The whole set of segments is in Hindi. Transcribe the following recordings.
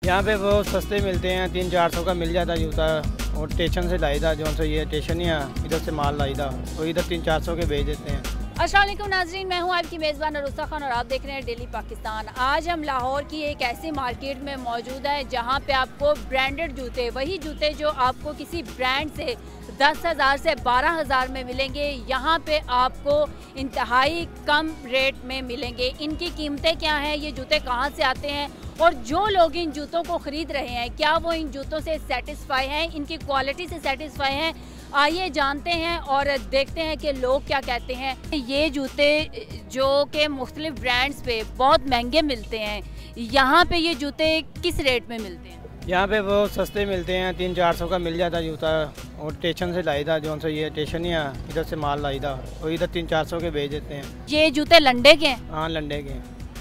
यहाँ पे वो सस्ते मिलते हैं, 300-400 का मिल जाता जूता। और स्टेशन से लाई था, जो से ये स्टेशन ही है, इधर से माल लाई था, वो इधर 300-400 के बेच देते हैं। अस्सलाम वालेकुम नाजरीन, मैं हूं आपकी मेज़बान अरुस्ता खान और आप देख रहे हैं डेली पाकिस्तान। आज हम लाहौर की एक ऐसी मार्केट में मौजूद है जहां पे आपको ब्रांडेड जूते, वही जूते जो आपको किसी ब्रांड से 10,000 से 12,000 में मिलेंगे, यहाँ पे आपको इंतहाई कम रेट में मिलेंगे। इनकी कीमतें क्या हैं, ये जूते कहाँ से आते हैं और जो लोग इन जूतों को ख़रीद रहे हैं क्या वो इन जूतों से सेटिस्फाई हैं, इनकी क्वालिटी से सेटिस्फाई हैं। आइए जानते हैं और देखते हैं कि लोग क्या कहते हैं। ये जूते जो कि मुख्तलिफ ब्रांड्स पे बहुत महंगे मिलते हैं, यहाँ पे ये जूते किस रेट में मिलते हैं? यहाँ पे वो सस्ते मिलते हैं, 300-400 का मिल जाता जूता। और स्टेशन से लाई था, जो से ये स्टेशन ही है, इधर से माल लाई था, वो इधर 300-400 के बेच देते हैं। ये जूते लंडे के हैं? हाँ, लंडे के।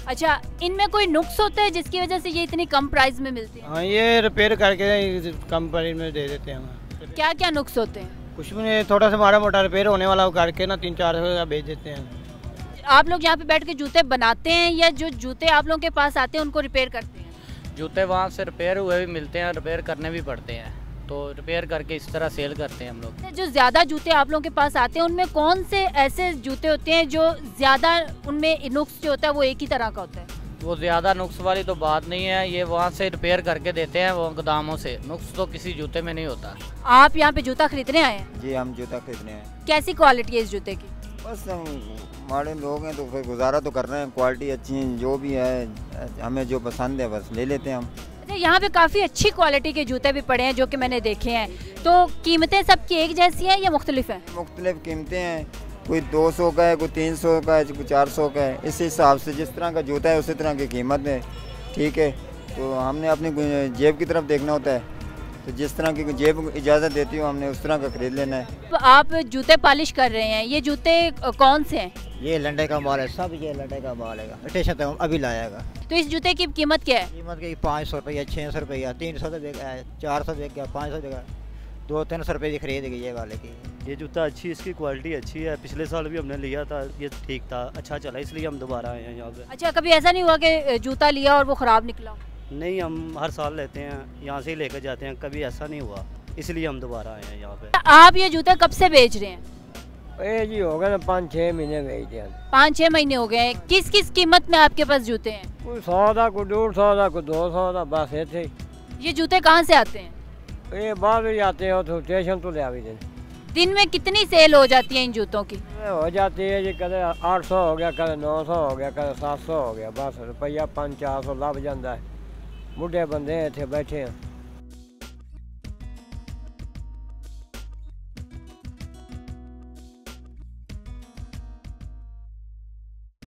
अच्छा, इनमें कोई नुक्स होता है जिसकी वजह से ये इतनी कम प्राइस में मिलती है? हाँ, ये रिपेयर करके कम प्राइस में दे देते हैं हमें। क्या क्या नुक्स होते हैं? कुछ भी नहीं, थोड़ा सा माड़ा मोटा रिपेयर होने वाला करके ना 300-400 का बेच देते हैं। आप लोग यहाँ पे बैठ के जूते बनाते हैं या जो जूते आप लोगों के पास आते हैं उनको रिपेयर करते हैं? जूते वहाँ से रिपेयर हुए भी मिलते हैं, रिपेयर करने भी पड़ते हैं, तो रिपेयर करके इस तरह सेल करते हैं हम लोग। जो ज़्यादा जूते आप लोगों के पास आते हैं उनमें कौन से ऐसे जूते होते हैं जो ज़्यादा उनमें नुक्स जो होता है वो एक ही तरह का होता है? वो ज़्यादा नुक्स वाली तो बात नहीं है, ये वहाँ से रिपेयर करके देते हैं वो गोदामों से। नुक्स तो किसी जूते में नहीं होता। आप यहाँ पे जूता खरीदने आए हैं? जी, हम जूता खरीदने हैं। कैसी क्वालिटी है इस जूते की? बस हम हमारे लोग हैं तो फिर गुजारा तो कर रहे हैं, क्वालिटी अच्छी है, जो भी है हमें जो पसंद है बस ले लेते हैं हम। अच्छा, यहाँ पे काफ़ी अच्छी क्वालिटी के जूते भी पड़े हैं जो कि मैंने देखे हैं, तो कीमतें सबकी एक जैसी हैं या मुख्तलिफ हैं? मुख्तलिफ कीमतें हैं, कोई 200 का है, कोई 300 का है, कोई 400 का है। इस हिसाब से जिस तरह का जूता है उसी तरह की कीमत है। ठीक है, तो हमने अपनी जेब की तरफ देखना होता है, तो जिस तरह की जेब इजाज़त देती हो हमने उस तरह का ख़रीद लेना है। तो आप जूते पॉलिश कर रहे हैं, ये जूते कौन से हैं? ये लंडे का माल है, सब ये लंडे का माल है, स्टेशन तक अभी लाएगा। तो इस जूते की कीमत क्या है? कीमत की 500 रुपया, 600 रुपया, 300 तो देगा, 400 देगा, 500 देगा, 200-300 रुपये की खरीद गई ये वाले की। ये जूता अच्छी, इसकी क्वालिटी अच्छी है। पिछले साल भी हमने लिया था, ये ठीक था, अच्छा चला, इसलिए हम दोबारा आए हैं यहाँ पे। अच्छा, कभी ऐसा नहीं हुआ कि जूता लिया और वो ख़राब निकला? नहीं, हम हर साल लेते हैं, यहाँ से ही लेकर जाते हैं, कभी ऐसा नहीं हुआ, इसलिए हम दोबारा आए हैं यहाँ पे। आप ये जूते कब से बेच रहे हैं? ये जी हो गया ना 5-6 महीने बेचते हैं। 5-6 महीने हो गए हैं। किस किस कीमत में आपके पास जूते हैं? कोई 100 का, कोई 150 का, कोई 200 का, बस ऐसे ही। ये जूते कहाँ से आते हैं? ये बाहर भी जाते हो तो स्टेशन तो ले आवी दिन। दिन में कितनी सेल हो जाती है इन जूतों की? हो जाती है जी, कदे 800 हो गया, कदे 900 हो गया, कदे 700 हो गया, बस रुपया 500-400 लभ जाता है। बुढ़े बंदे इतने बैठे हैं।